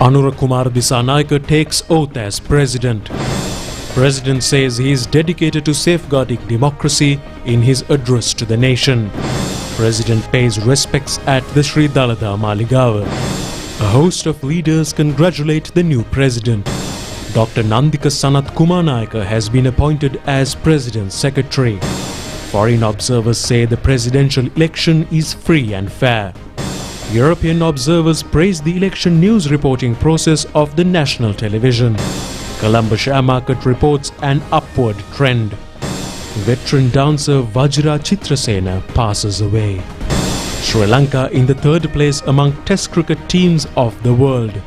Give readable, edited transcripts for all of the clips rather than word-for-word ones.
Anura Dissanayake takes oath as president. President says he is dedicated to safeguarding democracy in his address to the nation. President pays respects at the Sri Dalada Maligawa. A host of leaders congratulate the new president. Dr. Nandika Sanat Kumarnayaka has been appointed as President's Secretary. Foreign observers say the presidential election is free and fair. European observers praise the election news reporting process of the national television. Colombo share market reports an upward trend. Veteran dancer Vajra Chitrasena passes away. Sri Lanka in the third place among Test cricket teams of the world.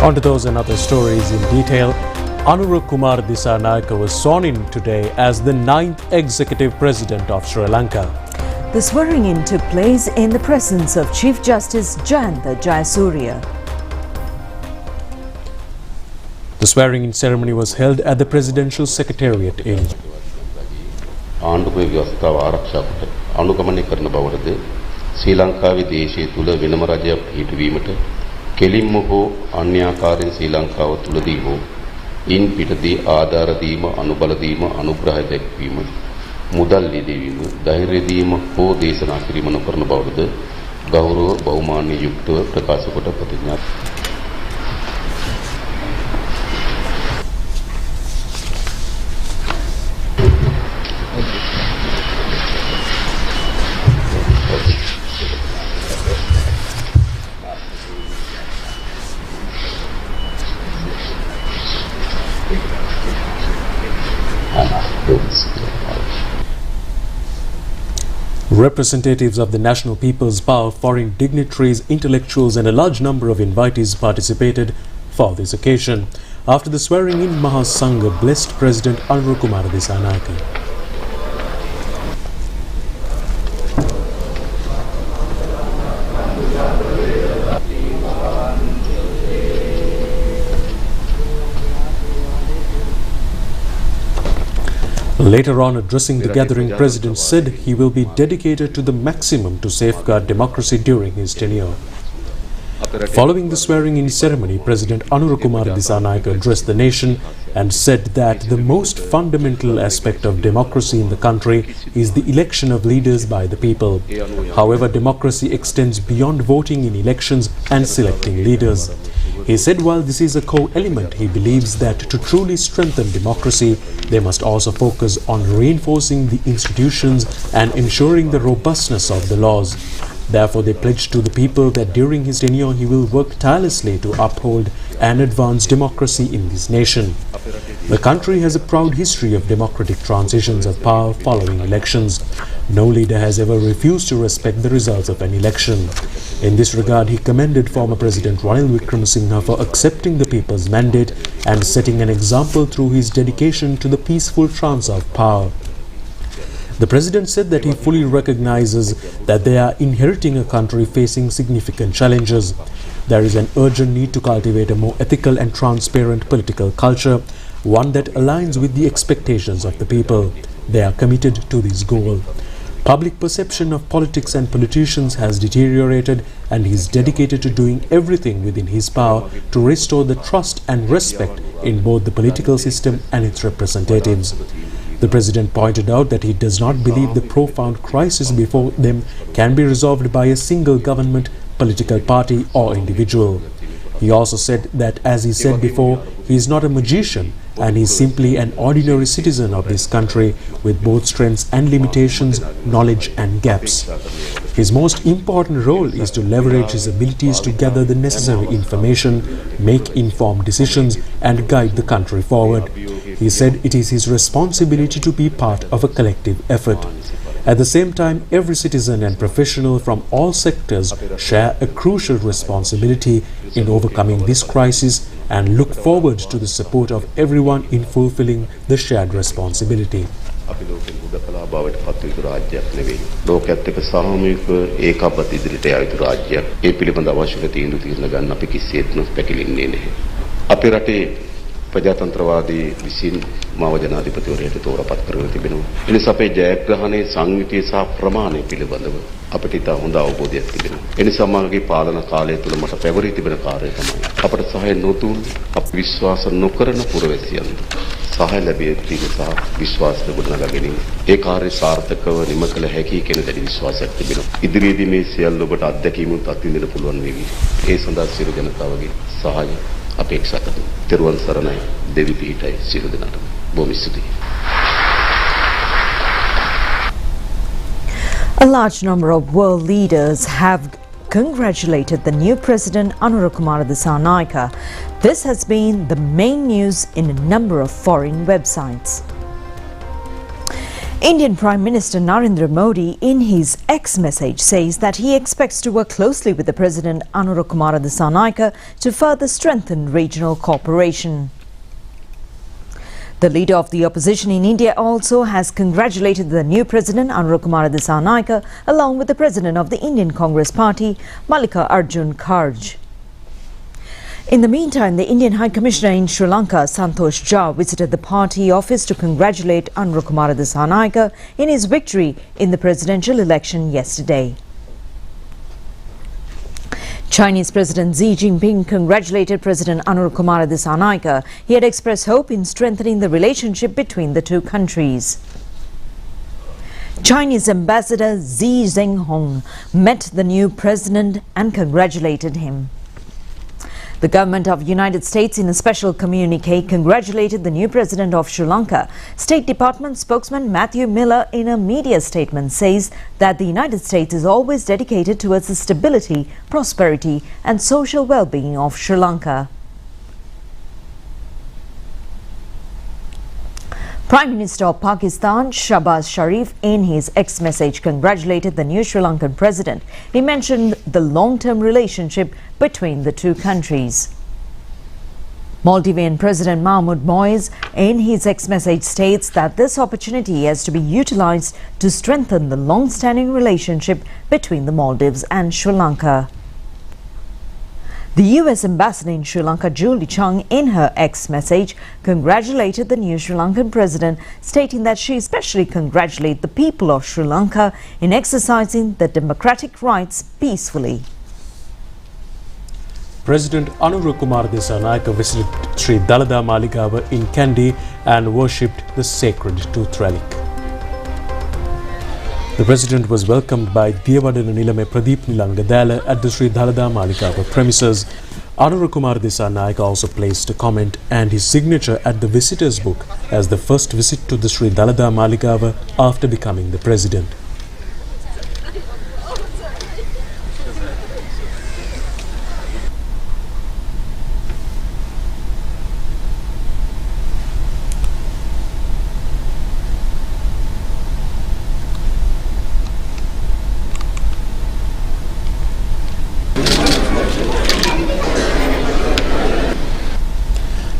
On to those and other stories in detail. Anura Dissanayake was sworn in today as the 9th Executive President of Sri Lanka. The swearing-in took place in the presence of Chief Justice Jayantha Jayasuriya. The swearing-in ceremony was held at the Presidential Secretariat in ආණ්ඩුවේ ව්‍යවස්ථාව ආරක්ෂා කොට අනුගමනය කරන බවද ශ්‍රී ලංකාවේ දේශීය තුල වෙනම රජයක් පිහිටවීමට කෙලින්ම හෝ අන්‍යාකාරයෙන් ශ්‍රී ලංකාව තුලදී හෝ ඉන් පිටදී ආධාර දීම අනුබල දීම අනුග්‍රහය දැක්වීම මුදල් ලියවීම ධෛර්ය දීම හෝ දේශනා කිරීම නොකරන බවද ගෞරව බහුමාන්‍ය යුක්තව ප්‍රකාශ කොට ප්‍රතිඥා Representatives of the National People's Power, foreign dignitaries, intellectuals and a large number of invitees participated for this occasion. After the swearing-in, Mahasangha blessed President Anura Dissanayake. Later on, addressing the gathering, President said he will be dedicated to the maximum to safeguard democracy during his tenure. Following the swearing-in ceremony, President Anura Dissanayake addressed the nation and said that the most fundamental aspect of democracy in the country is the election of leaders by the people. However, democracy extends beyond voting in elections and selecting leaders. He said while this is a core element, he believes that to truly strengthen democracy, they must also focus on reinforcing the institutions and ensuring the robustness of the laws. Therefore, they pledged to the people that during his tenure, he will work tirelessly to uphold and advance democracy in this nation. The country has a proud history of democratic transitions of power following elections. No leader has ever refused to respect the results of an election. In this regard, he commended former President Ranil Wickremesinghe for accepting the people's mandate and setting an example through his dedication to the peaceful transfer of power. The President said that he fully recognizes that they are inheriting a country facing significant challenges. There is an urgent need to cultivate a more ethical and transparent political culture, one that aligns with the expectations of the people. They are committed to this goal. Public perception of politics and politicians has deteriorated, and he is dedicated to doing everything within his power to restore the trust and respect in both the political system and its representatives. The President pointed out that he does not believe the profound crisis before them can be resolved by a single government, political party or individual. He also said that, as he said before, he is not a magician and he is simply an ordinary citizen of this country with both strengths and limitations, knowledge and gaps. His most important role is to leverage his abilities to gather the necessary information, make informed decisions and guide the country forward. He said it is his responsibility to be part of a collective effort. At the same time, every citizen and professional from all sectors share a crucial responsibility in overcoming this crisis and look forward to the support of everyone in fulfilling the shared responsibility. අපි ලෝකෙ බුදකලා බවට පත් වූ රාජ්‍යයක් නෙවෙයි. ලෝකයේත් එක්ක සාමූහික ඒකාබද්ධ ඉදිරියට යා යුතු රාජ්‍යයක්. ඒ පිළිබඳ අවශ්‍ය තීන්දුව తీරන ගන්න අපි කිසිසේත්ම පැකිලෙන්නේ නැහැ. අපේ රටේ ප්‍රජාතන්ත්‍රවාදී විසින් මාව ජනාධිපතිවරයාට තෝරාපත් කරගෙන තිබෙනවා. එනිසා අපේ ජයග්‍රහණයේ සංයුතිය සහ ප්‍රමාණය පිළිබඳව අපිට ඉතා හොඳ අවබෝධයක් තිබෙනවා. එනිසා මගේ පාලන කාලය තුළ මට පැවරී තිබෙන කාර්යය තමයි අපට සහාය නොදුන් අපි විශ්වාස නොකරන පුරවැසියන් සහාය ලැබිය යුතු සහ විශ්වාසය ගොඩනගා ගැනීම. ඒ කාර්ය සාර්ථකව නිම කළ හැකි කියන දැඩි විශ්වාසයක් තිබෙනවා. ඉදිරියේදී මේ සියල්ල ඔබට අත්දැකීමුත් අත්විඳින්න පුළුවන් වේවි. ඒ සඳහා සියලු ජනතාවගේ සහාය අපේක්ෂා කරනවා. තෙරුවන් සරණයි. දෙවි පිහිටයි සියලු දෙනාටම. බොහොම ස්තුතියි. A large number of world leaders have congratulated the new president Anura Dissanayake. This has been the main news in a number of foreign websites. Indian Prime Minister Narendra Modi in his X message says that he expects to work closely with the President Anura Dissanayake to further strengthen regional cooperation. The leader of the opposition in India also has congratulated the new President Anura Dissanayake along with the President of the Indian Congress Party, Mallikarjun Kharge. In the meantime, the Indian High Commissioner in Sri Lanka, Santosh Jha, visited the party office to congratulate Anura Dissanayake in his victory in the presidential election yesterday. Chinese President Xi Jinping congratulated President Anura Dissanayake. He had expressed hope in strengthening the relationship between the two countries. Chinese Ambassador Xi Zhenghong met the new president and congratulated him. The government of the United States in a special communique congratulated the new president of Sri Lanka. State Department spokesman Matthew Miller in a media statement says that the United States is always dedicated towards the stability, prosperity and social well-being of Sri Lanka. Prime Minister of Pakistan Shahbaz Sharif in his X message congratulated the new Sri Lankan president. He mentioned the long-term relationship between the two countries. Maldivian President Mahmoud Moise in his X message states that this opportunity has to be utilized to strengthen the long-standing relationship between the Maldives and Sri Lanka. The US Ambassador in Sri Lanka, Julie Chung, in her X message, congratulated the new Sri Lankan president, stating that she especially congratulates the people of Sri Lanka in exercising their democratic rights peacefully. President Anura Dissanayake visited Sri Dalada Maligawa in Kandy and worshipped the sacred tooth relic. The president was welcomed by Diyawadana Nilame Pradeep Nilangadala at the Sri Dalada Maligawa premises. Anura Dissanayake also placed a comment and his signature at the visitors book as the first visit to the Sri Dalada Maligawa after becoming the president.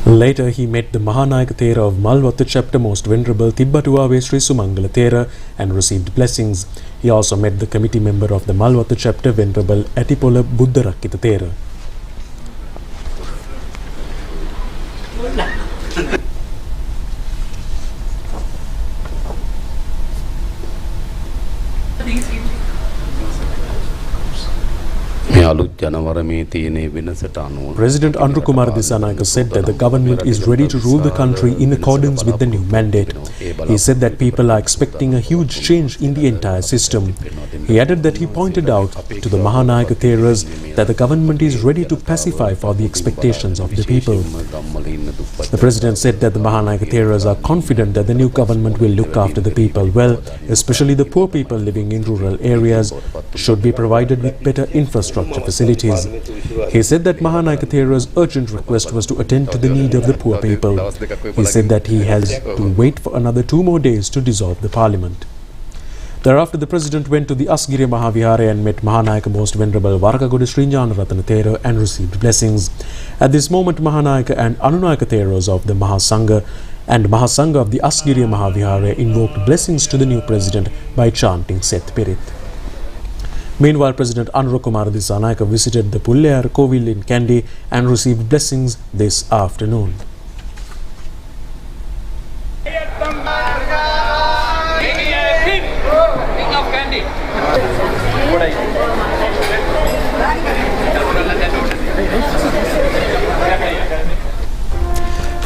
Later, he met the Mahanayaka Thera of Malwatha chapter, Most Venerable Tibbatuave Sri Sumangala Thera, and received blessings. He also met the committee member of the Malwatha chapter, Venerable Atipola Buddharakkita Thera. President Anura Dissanayake said that the government is ready to rule the country in accordance with the new mandate. He said that people are expecting a huge change in the entire system. He added that he pointed out to the Mahanayaka Theras that the government is ready to pacify for the expectations of the people. The president said that the Mahanayaka Theras are confident that the new government will look after the people well, especially the poor people living in rural areas should be provided with better infrastructure facilities. He said that Mahanayaka Thera's urgent request was to attend to the need of the poor people. He said that he has to wait for another 2 more days to dissolve the parliament. Thereafter, the president went to the Asgiriya Mahavihara and met Mahanayaka Most Venerable Varakagoda Sri Jnanaratana Thera and received blessings. At this moment, Mahanayaka and Anunayaka Theras of the Mahasangha and Mahasangha of the Asgiriya Mahavihara invoked blessings to the new president by chanting Seth Pirit. Meanwhile, President Anura Dissanayake visited the Pullayar Kovil in Kandy and received blessings this afternoon.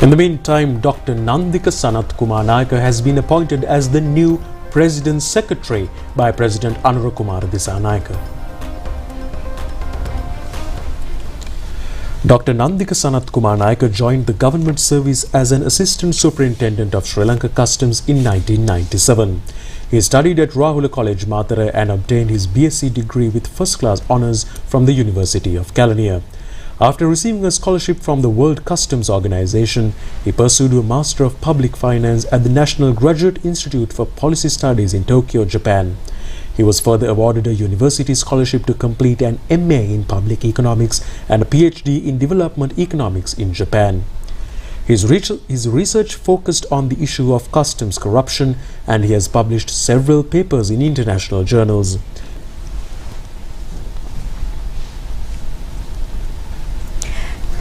In the meantime, Dr. Nandika Sanath Kumar Nayaka has been appointed as the new President's Secretary by President Anura Kumar Dissanayake. Dr. Nandika Sanath Kumar Nayaka joined the government service as an Assistant Superintendent of Sri Lanka Customs in 1997. He studied at Rahula College, Matara and obtained his BSc degree with first-class honours from the University of Kelaniya. After receiving a scholarship from the World Customs Organization, he pursued a Master of Public Finance at the National Graduate Institute for Policy Studies in Tokyo, Japan. He was further awarded a university scholarship to complete an MA in Public Economics and a PhD in Development Economics in Japan. His research focused on the issue of customs corruption, and he has published several papers in international journals.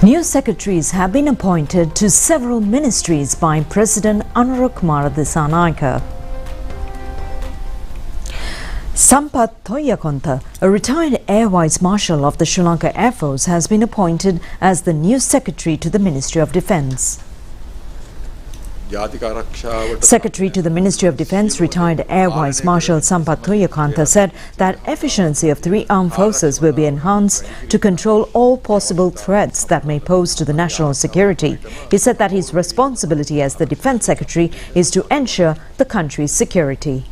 New secretaries have been appointed to several ministries by President Anura Kumar Dissanayake. Sampath Thoyakontha, a retired Air Vice Marshal of the Sri Lanka Air Force, has been appointed as the new Secretary to the Ministry of Defence. Secretary to the Ministry of Defence, retired Air Vice Marshal Sampath Thoyakontha said that efficiency of three armed forces will be enhanced to control all possible threats that may pose to the national security. He said that his responsibility as the Defence Secretary is to ensure the country's security.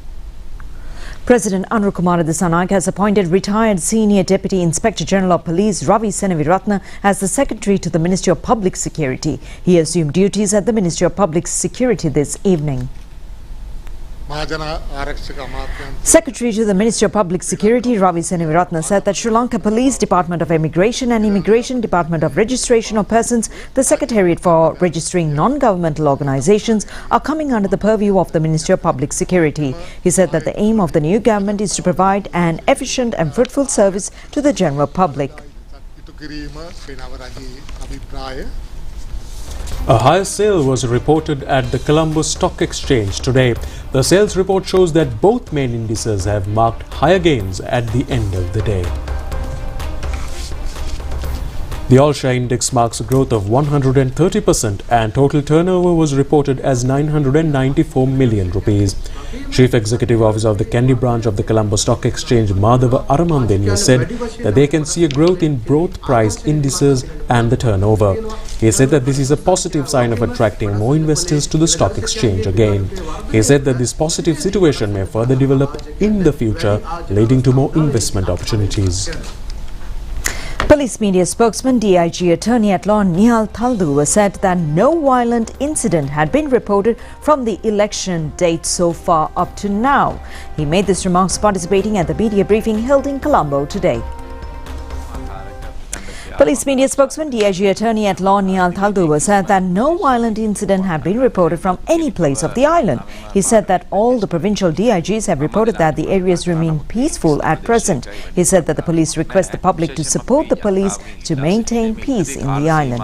President Anura Kumar Dissanayake has appointed retired Senior Deputy Inspector General of Police Ravi Senaviratne as the Secretary to the Ministry of Public Security. He assumed duties at the Ministry of Public Security this evening. Secretary to the Ministry of Public Security Ravi Senaviratne said that Sri Lanka Police, Department of Immigration and Immigration, Department of Registration of Persons, the Secretariat for Registering Non-Governmental Organizations are coming under the purview of the Ministry of Public Security. He said that the aim of the new government is to provide an efficient and fruitful service to the general public. A higher sale was reported at the Colombo Stock Exchange today. The sales report shows that both main indices have marked higher gains at the end of the day. The All-Share Index marks a growth of 130% and total turnover was reported as 994 million rupees. Chief Executive Officer of the Kandy branch of the Colombo Stock Exchange, Madhava Aramandeniya, said that they can see a growth in both price indices and the turnover. He said that this is a positive sign of attracting more investors to the stock exchange again. He said that this positive situation may further develop in the future, leading to more investment opportunities. Police media spokesman DIG Attorney at Law Nihal Thalduwa said that no violent incident had been reported from the election date so far up to now. He made these remarks participating at the media briefing held in Colombo today. Police media spokesman DIG Attorney at Law Nihal Thalduwa said that no violent incident had been reported from any place of the island. He said that all the provincial DIGs have reported that the areas remain peaceful at present. He said that the police request the public to support the police to maintain peace in the island.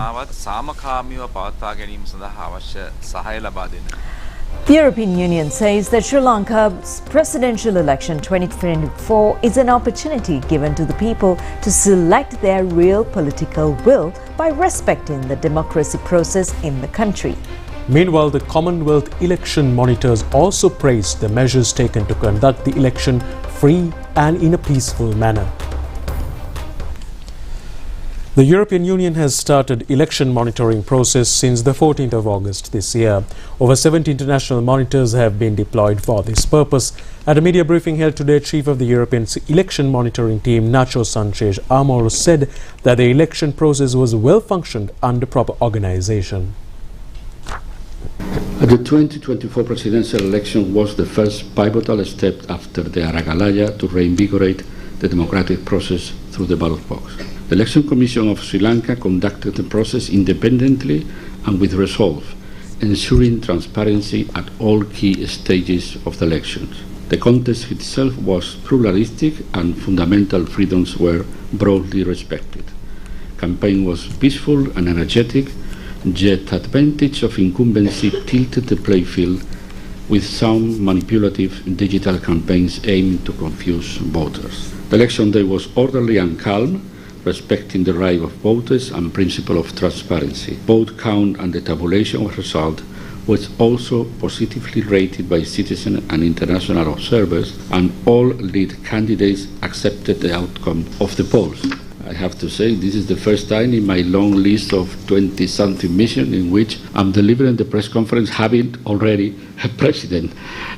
The European Union says that Sri Lanka's presidential election 2024 is an opportunity given to the people to select their real political will by respecting the democracy process in the country. Meanwhile, the Commonwealth election monitors also praised the measures taken to conduct the election free and in a peaceful manner. The European Union has started election monitoring process since the 14th of August this year. Over 70 international monitors have been deployed for this purpose. At a media briefing held today, Chief of the European Election Monitoring Team, Nacho Sanchez Amor, said that the election process was well functioned under proper organization. The 2024 presidential election was the first pivotal step after the Aragalaya to reinvigorate the democratic process through the ballot box. The Election Commission of Sri Lanka conducted the process independently and with resolve, ensuring transparency at all key stages of the elections. The contest itself was pluralistic and fundamental freedoms were broadly respected. Campaign was peaceful and energetic, yet advantage of incumbency tilted the playfield with some manipulative digital campaigns aimed to confuse voters. The election day was orderly and calm, respecting the right of voters and principle of transparency. Vote count and the tabulation of result was also positively rated by citizen and international observers, and all lead candidates accepted the outcome of the polls. I have to say, this is the first time in my long list of 20-something missions in which I'm delivering the press conference having already a president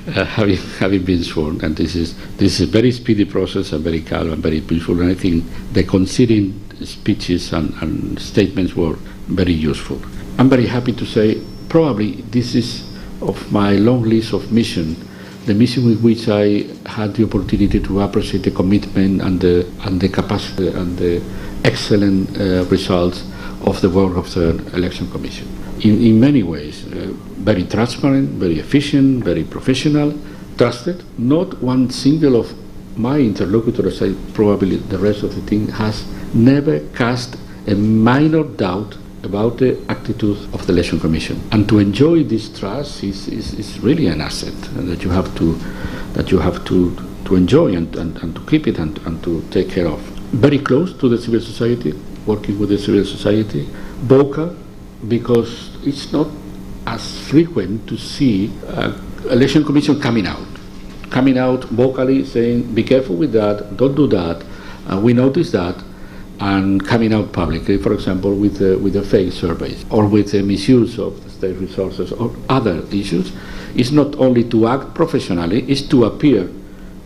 having been sworn. And this is a very speedy process, and very calm and very peaceful. And I think the conceding speeches and statements were very useful. I'm very happy to say probably this is, of my long list of missions, the mission with which I had the opportunity to appreciate the commitment and the capacity and the excellent results of the work of the Election Commission. In many ways, very transparent, very efficient, very professional, trusted. Not one single of my interlocutors, probably the rest of the team, has never cast a minor doubt about the attitude of the Election Commission. And to enjoy this trust is really an asset that you have to enjoy and to keep it and to take care of. Very close to the civil society, working with the civil society, vocal, because it's not as frequent to see Election Commission coming out vocally saying, be careful with that, don't do that, we notice that, and coming out publicly, for example, with the fake surveys or with the misuse of the state resources or other issues. It's not only to act professionally, it's to appear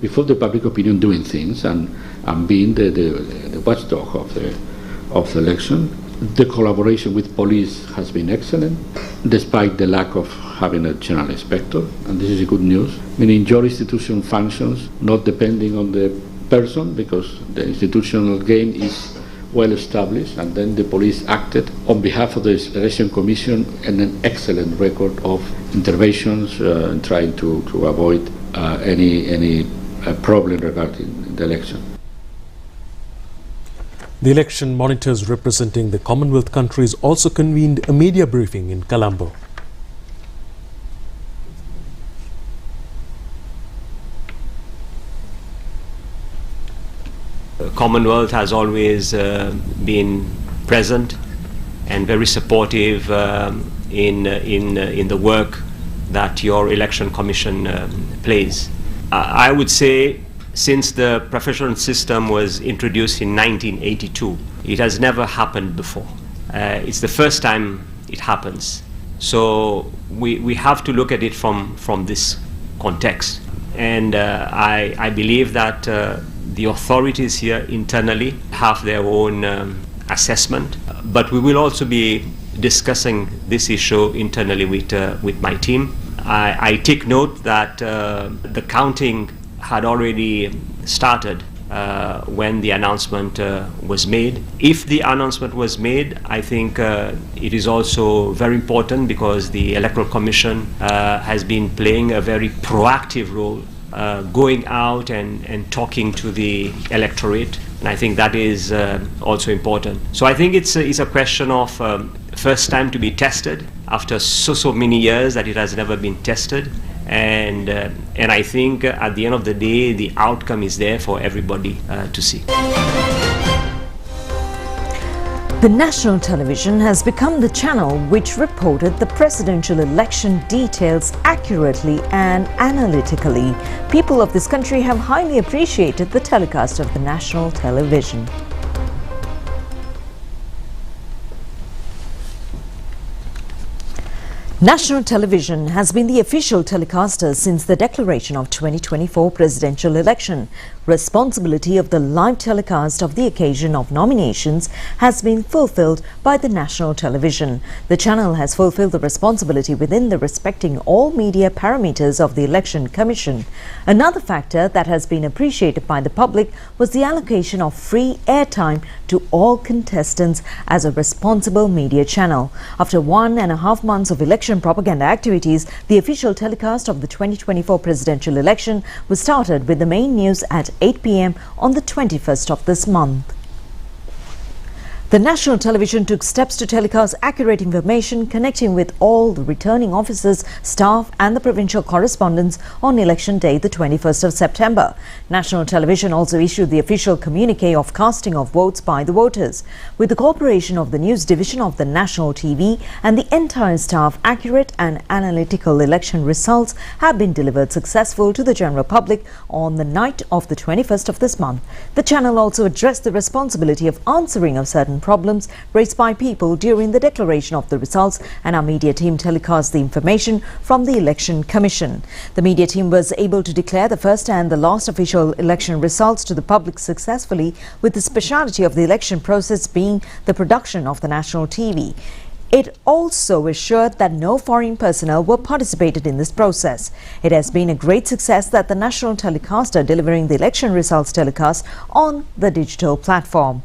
before the public opinion doing things and being the watchdog of the election. The collaboration with police has been excellent, despite the lack of having a general inspector, and this is good news, meaning your institution functions not depending on the person, because the institutional game is well established, and then the police acted on behalf of the Election Commission and an excellent record of interventions trying to avoid any problem regarding the election. The election monitors representing the Commonwealth countries also convened a media briefing in Colombo. Commonwealth has always been present and very supportive in the work that your election commission plays. I would say, since the professional system was introduced in 1982, it has never happened before. It's the first time it happens. So we have to look at it from this context. And I believe that the authorities here internally have their own assessment, but we will also be discussing this issue internally with my team. I take note that the counting had already started when the announcement was made. If the announcement was made, I think it is also very important, because the Electoral Commission has been playing a very proactive role, going out and talking to the electorate, and I think that is also important. So I think it's a question of first time to be tested after so many years that it has never been tested, and I think at the end of the day the outcome is there for everybody to see. The national television has become the channel which reported the presidential election details accurately and analytically. People of this country have highly appreciated the telecast of the national television. National television has been the official telecaster since the declaration of 2024 presidential election. Responsibility of the live telecast of the occasion of nominations has been fulfilled by the national television. The channel has fulfilled the responsibility within the respecting all media parameters of the Election Commission. Another factor that has been appreciated by the public was the allocation of free airtime to all contestants as a responsible media channel. After 1.5 months of election propaganda activities, the official telecast of the 2024 presidential election was started with the main news at 8 p.m. on the 21st of this month. The national television took steps to telecast accurate information connecting with all the returning officers, staff and the provincial correspondents on election day, the 21st of September. National television also issued the official communique of casting of votes by the voters. With the cooperation of the news division of the national TV and the entire staff, accurate and analytical election results have been delivered successful to the general public on the night of the 21st of this month. The channel also addressed the responsibility of answering of certain problems raised by people during the declaration of the results, and our media team telecast the information from the Election Commission. The media team was able to declare the first and the last official election results to the public successfully, with the speciality of the election process being the production of the national TV. It also assured that no foreign personnel were participated in this process. It has been a great success that the national telecaster delivering the election results telecast on the digital platform.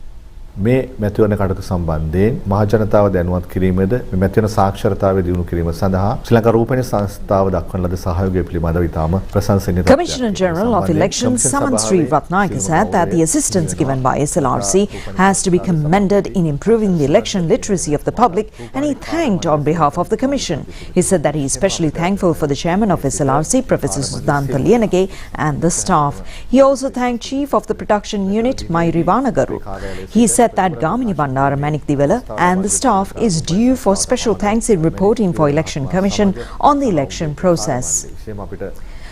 මේ මැතිවරණ කටයුතු සම්බන්ධයෙන් මහජනතාව දැනුවත් කිරීමද මේ මැතිවරණ සාක්ෂරතාවය දියුණු කිරීම සඳහා ශ්‍රී ලංකා රූපවාහිනී සංස්ථාව දක්වන ලද සහයෝගය පිළිබඳව ඉතාම ප්‍රශංසනීය තත්ත්වයක්. Commissioner General of Elections Saman Sri Ratnayaka said that the assistance given by SLRC has to be commended in improving the election literacy of the public, and he thanked on behalf of the Commission. He said that he is especially thankful for the chairman of SLRC, Professor Sudhanta Liyanage, and the staff. He also thanked Chief of the Production Unit, Mayuri Vanagaru. He said that Gamini Bandara Manik Divela and the staff is due for special thanks in reporting for Election Commission on the election process.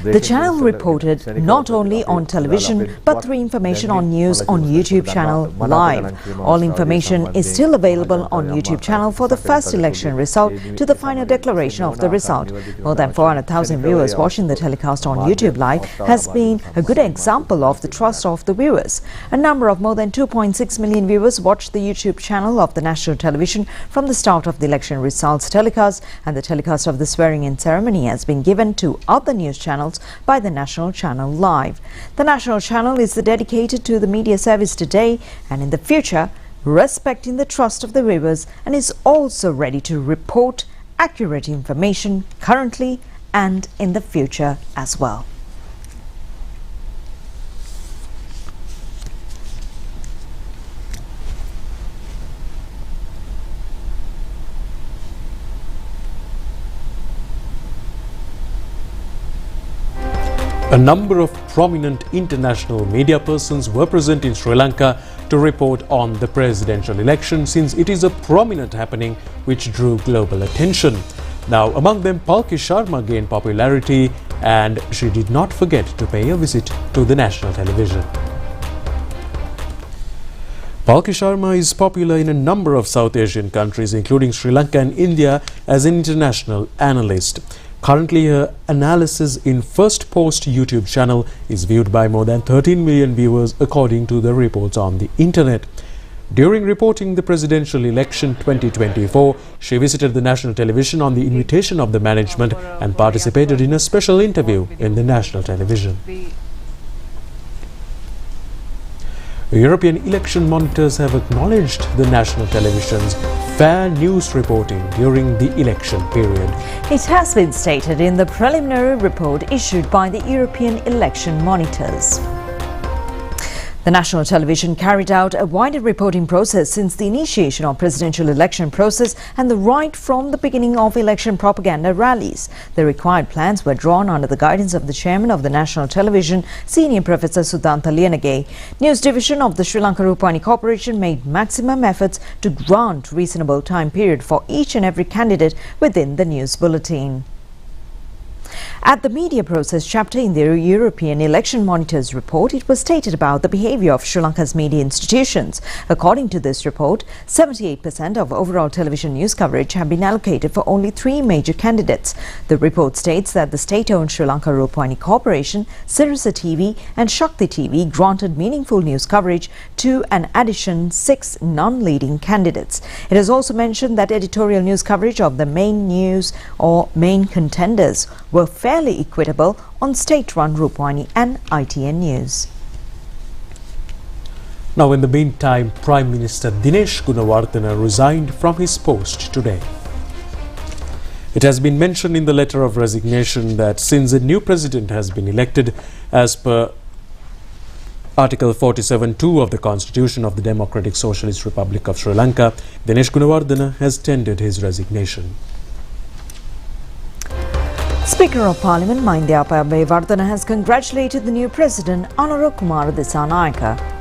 The channel reported not only on television but through information on news on YouTube channel live. All information is still available on YouTube channel for the first election result to the final declaration of the result. More than 400,000 viewers watching the telecast on YouTube live has been a good example of the trust of the viewers. A number of more than 2.6 million viewers watched the YouTube channel of the national television from the start of the election results telecast, and the telecast of the swearing-in ceremony has been given to other news channels by the national channel live. The national channel is dedicated to the media service today and in the future, respecting the trust of the viewers, and is also ready to report accurate information currently and in the future as well. A number of prominent international media persons were present in Sri Lanka to report on the presidential election, since it is a prominent happening which drew global attention. Now, among them, Palki Sharma gained popularity, and she did not forget to pay a visit to the national television. Palki Sharma is popular in a number of South Asian countries, including Sri Lanka and India, as an international analyst. Currently, her analysis in First Post YouTube channel is viewed by more than 13 million viewers, according to the reports on the internet. During reporting the presidential election 2024, she visited the national television on the invitation of the management and participated in a special interview in the national television. European election monitors have acknowledged the national television's fair news reporting during the election period. It has been stated in the preliminary report issued by the European election monitors. The national television carried out a wider reporting process since the initiation of presidential election process and the right from the beginning of election propaganda rallies. The required plans were drawn under the guidance of the chairman of the national television, Senior Professor Sudhanta Liyanage. News division of the Sri Lanka Rupavahini Corporation made maximum efforts to grant reasonable time period for each and every candidate within the news bulletin. At the media process chapter in the European election monitors report, it was stated about the behavior of Sri Lanka's media institutions. According to this report, 78% of overall television news coverage have been allocated for only 3 major candidates. The report states that the state-owned Sri Lanka Rupavahini Corporation, Sirasa TV and Shakti TV granted meaningful news coverage to an addition 6 non-leading candidates. It has also mentioned that editorial news coverage of the main news or main contenders were fairly equitable on state-run Rupavahini and ITN News. Now, in the meantime, Prime Minister Dinesh Gunawardena resigned from his post today. It has been mentioned in the letter of resignation that since a new president has been elected, as per Article 47(2) of the Constitution of the Democratic Socialist Republic of Sri Lanka, Dinesh Gunawardena has tendered his resignation. Speaker of Parliament Mahindapa Abeyewardena has congratulated the new President Anura Kumara Dissanayake.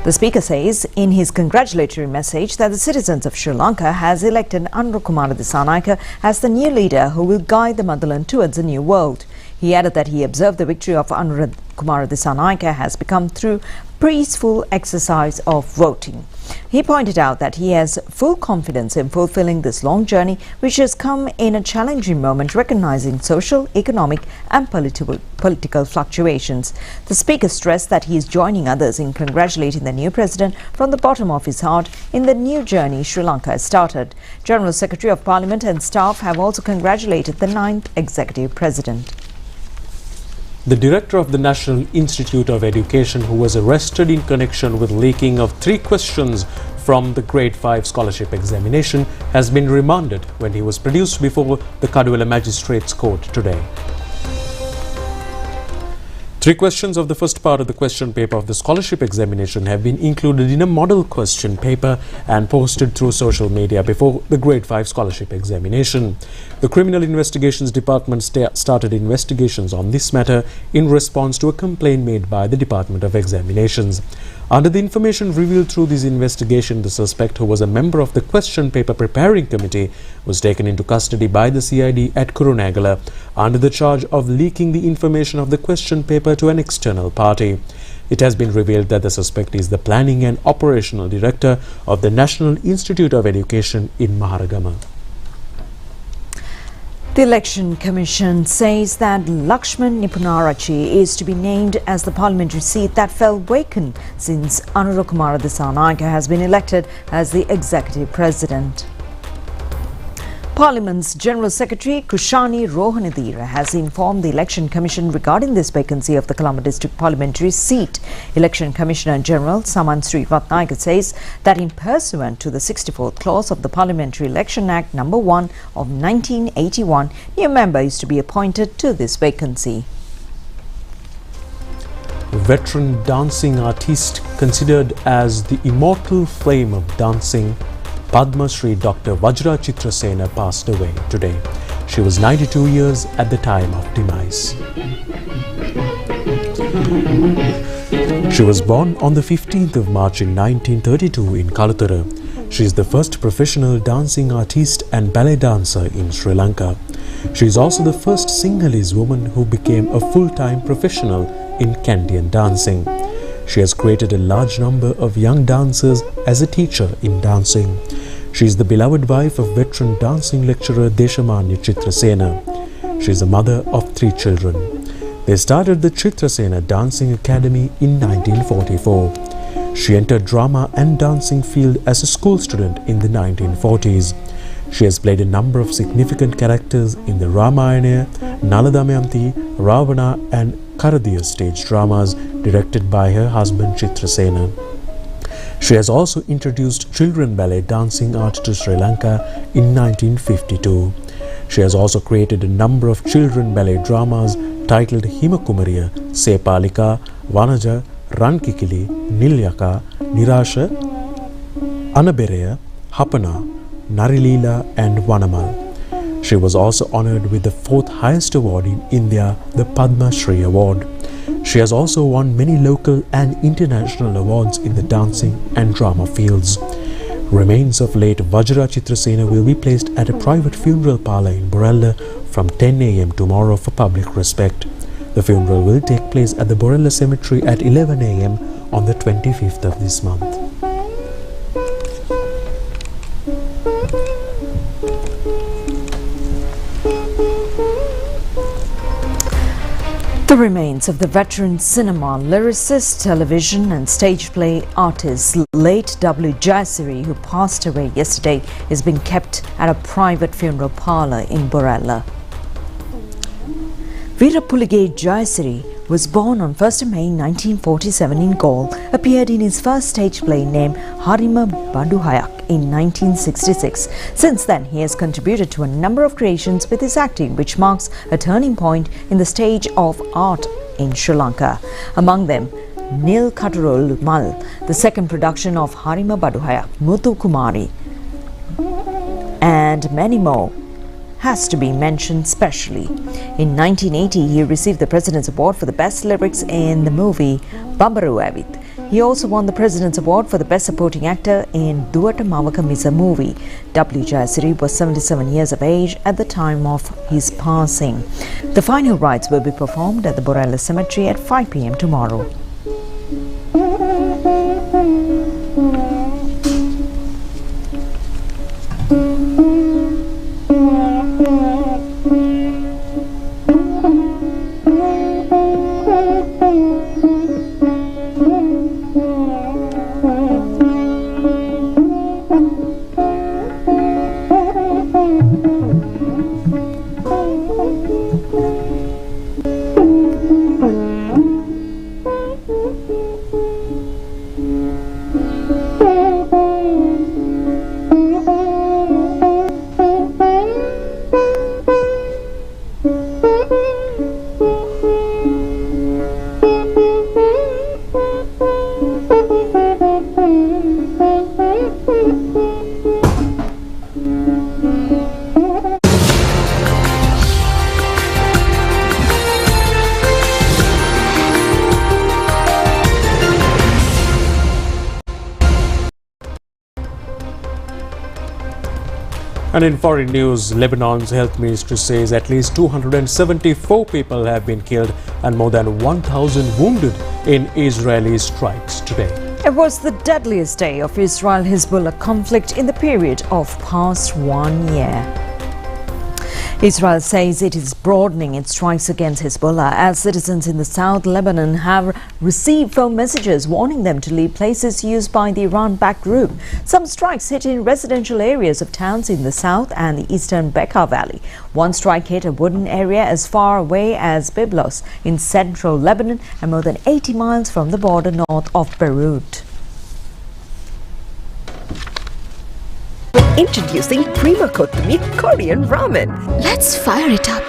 The Speaker says in his congratulatory message that the citizens of Sri Lanka has elected Anura Kumara Dissanayake as the new leader who will guide the motherland towards a new world. He added that he observed the victory of Anura Kumara Dissanayake has become through peaceful exercise of voting. He pointed out that he has full confidence in fulfilling this long journey, which has come in a challenging moment, recognizing social, economic and political fluctuations. The Speaker stressed that he is joining others in congratulating the new President from the bottom of his heart in the new journey Sri Lanka has started. General Secretary of Parliament and staff have also congratulated the 9th Executive President. The director of the National Institute of Education, who was arrested in connection with leaking of 3 questions from the Grade 5 scholarship examination, has been remanded when he was produced before the Kaduwala Magistrates Court today. 3 questions of the first part of the question paper of the scholarship examination have been included in a model question paper and posted through social media before the Grade 5 scholarship examination. The Criminal Investigations Department started investigations on this matter in response to a complaint made by the Department of Examinations. Under the information revealed through this investigation, the suspect, who was a member of the question paper preparing committee, was taken into custody by the CID at Kurunegala under the charge of leaking the information of the question paper to an external party. It has been revealed that the suspect is the planning and operational director of the National Institute of Education in Maharagama. The Election Commission says that Lakshman Nipunarachi is to be named as the parliamentary seat that fell vacant since Anura Kumara Dissanayake has been elected as the Executive President. Parliament's General Secretary Kushani Rohanidira has informed the Election Commission regarding this vacancy of the Colombo District Parliamentary seat. Election Commissioner General Saman Srivatnayake says that in pursuant to the 64th clause of the Parliamentary Election Act No. 1 of 1981, new member is to be appointed to this vacancy. Veteran dancing artist considered as the immortal flame of dancing, Padma Shri Dr. Vajra Chitrasena passed away today. She was 92 years at the time of demise. She was born on the 15th of March in 1932 in Kalutara. She is the first professional dancing artist and ballet dancer in Sri Lanka. She is also the first Sinhalese woman who became a full-time professional in Kandyan dancing. She has created a large number of young dancers as a teacher in dancing. She is the beloved wife of veteran dancing lecturer Deshamanya Chitrasena. She is a mother of 3 children. They started the Chitrasena Dancing Academy in 1944. She entered drama and dancing field as a school student in the 1940s. She has played a number of significant characters in the Ramayana, Nala Damayanti, Ravana and Karadiya stage dramas directed by her husband Chitrasena. She has also introduced children ballet dancing art to Sri Lanka in 1952. She has also created a number of children ballet dramas titled Himakumariya, Sepalika, Vanaja, Rankikili, Nilyaka, Nirasha, Anabereya, Hapana, Narilila and Vanamal. She was also honoured with the 4th highest award in India, the Padma Shri Award. She has also won many local and international awards in the dancing and drama fields. Remains of late Vajra Chitrasena will be placed at a private funeral parlour in Borella from 10 a.m. tomorrow for public respect. The funeral will take place at the Borella Cemetery at 11 a.m. on the 25th of this month. The remains of the veteran cinema, lyricist, television and stage play artist late W. Jayasiri, who passed away yesterday, is being kept at a private funeral parlour in Borella. Veerapulige Jayasiri was born on 1st of May 1947 in Galle, appeared in his first stage play named Harima Banduhayak in 1966. Since then, he has contributed to a number of creations with his acting, which marks a turning point in the stage of art in Sri Lanka. Among them, Nil Katurul Mal, the second production of Harima Baduhaya, Muthu Kumari, and many more has to be mentioned specially. In 1980, he received the President's Award for the Best Lyrics in the movie Bambaru Avith. He also won the President's Award for the Best Supporting Actor in Duwata Mavaka Misa movie. W. Jayasiri was 77 years of age at the time of his passing. The final rites will be performed at the Borella Cemetery at 5 p.m. tomorrow. And in foreign news, Lebanon's health ministry says at least 274 people have been killed and more than 1,000 wounded in Israeli strikes today. It was the deadliest day of Israel-Hezbollah conflict in the period of past 1 year. Israel says it is broadening its strikes against Hezbollah as citizens in the South Lebanon have received phone messages warning them to leave places used by the Iran-backed group. Some strikes hit in residential areas of towns in the south and the eastern Bekaa Valley. One strike hit a wooded area as far away as Byblos in central Lebanon and more than 80 miles from the border north of Beirut. Introducing Prima Kottami Korean Ramen. Let's fire it up.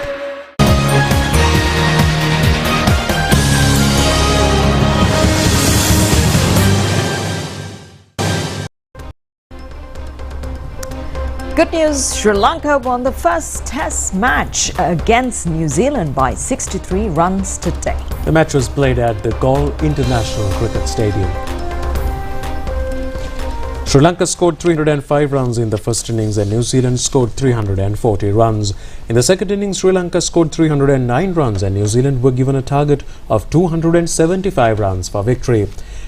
Good news, Sri Lanka won the first test match against New Zealand by 63 runs today. The match was played at the Galle International Cricket Stadium. Sri Lanka scored 305 runs in the first innings and New Zealand scored 340 runs. In the second innings, Sri Lanka scored 309 runs and New Zealand were given a target of 275 runs for victory.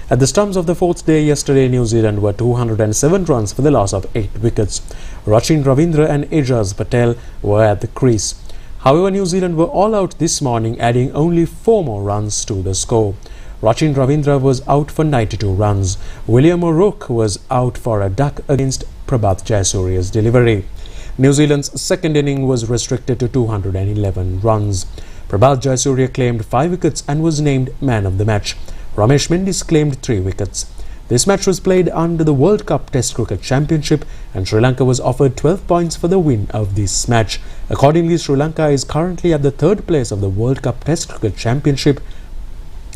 At the stumps of the fourth day yesterday, New Zealand were 207 runs for the loss of 8 wickets. Rachin Ravindra and Ejaz Patel were at the crease. However, New Zealand were all out this morning, adding only 4 more runs to the score. Rachin Ravindra was out for 92 runs. William O'Rourke was out for a duck against Prabhat Jayasuriya's delivery. New Zealand's second inning was restricted to 211 runs. Prabhat Jayasuriya claimed 5 wickets and was named man of the match. Ramesh Mendis claimed 3 wickets. This match was played under the World Cup Test Cricket Championship and Sri Lanka was offered 12 points for the win of this match. Accordingly, Sri Lanka is currently at the 3rd place of the World Cup Test Cricket Championship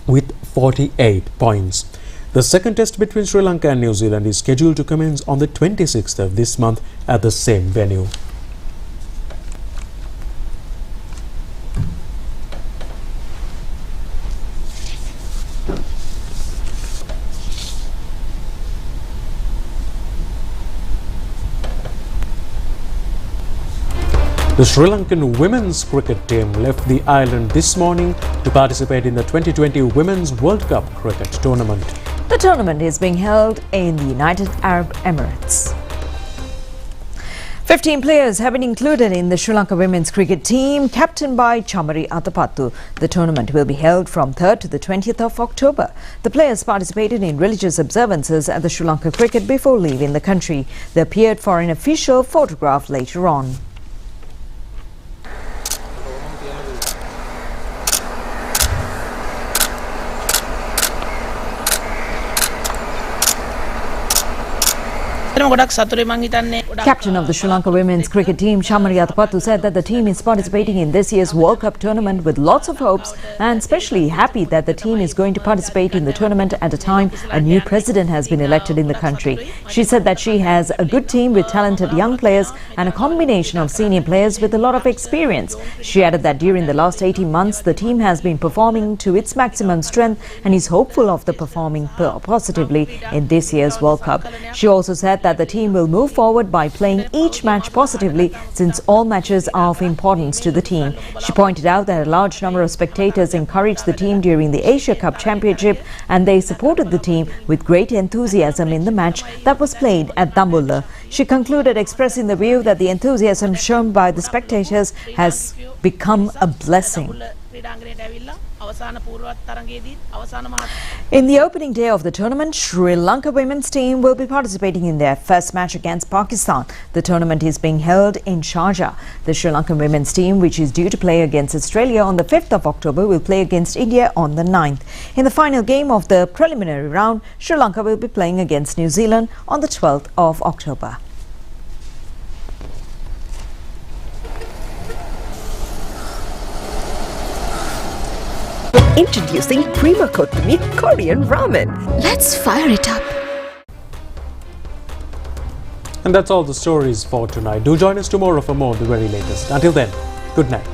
with 48 points. The second test between Sri Lanka and New Zealand is scheduled to commence on the 26th of this month at the same venue. The Sri Lankan women's cricket team left the island this morning to participate in the 2020 Women's World Cup Cricket Tournament. The tournament is being held in the United Arab Emirates. 15 players have been included in the Sri Lanka women's cricket team, captained by Chamari Atapattu. The tournament will be held from 3rd to the 20th of October. The players participated in religious observances at the Sri Lanka cricket before leaving the country. They appeared for an official photograph later on. Captain of the Sri Lanka women's cricket team, Shamari Atapattu, said that the team is participating in this year's World Cup tournament with lots of hopes and especially happy that the team is going to participate in the tournament at a time a new president has been elected in the country. She said that she has a good team with talented young players and a combination of senior players with a lot of experience. She added that during the last 18 months, the team has been performing to its maximum strength and is hopeful of the performing positively in this year's World Cup. She also said that the team will move forward by playing each match positively since all matches are of importance to the team. She pointed out that a large number of spectators encouraged the team during the Asia Cup Championship and they supported the team with great enthusiasm in the match that was played at Dambulla. She concluded expressing the view that the enthusiasm shown by the spectators has become a blessing. In the opening day of the tournament, Sri Lanka women's team will be participating in their first match against Pakistan. The tournament is being held in Sharjah. The Sri Lankan women's team, which is due to play against Australia on the 5th of October, will play against India on the 9th. In the final game of the preliminary round, Sri Lanka will be playing against New Zealand on the 12th of October. Introducing Prima Kothmir Korean Ramen. Let's fire it up. And that's all the stories for tonight. Do join us tomorrow for more of the very latest. Until then, good night.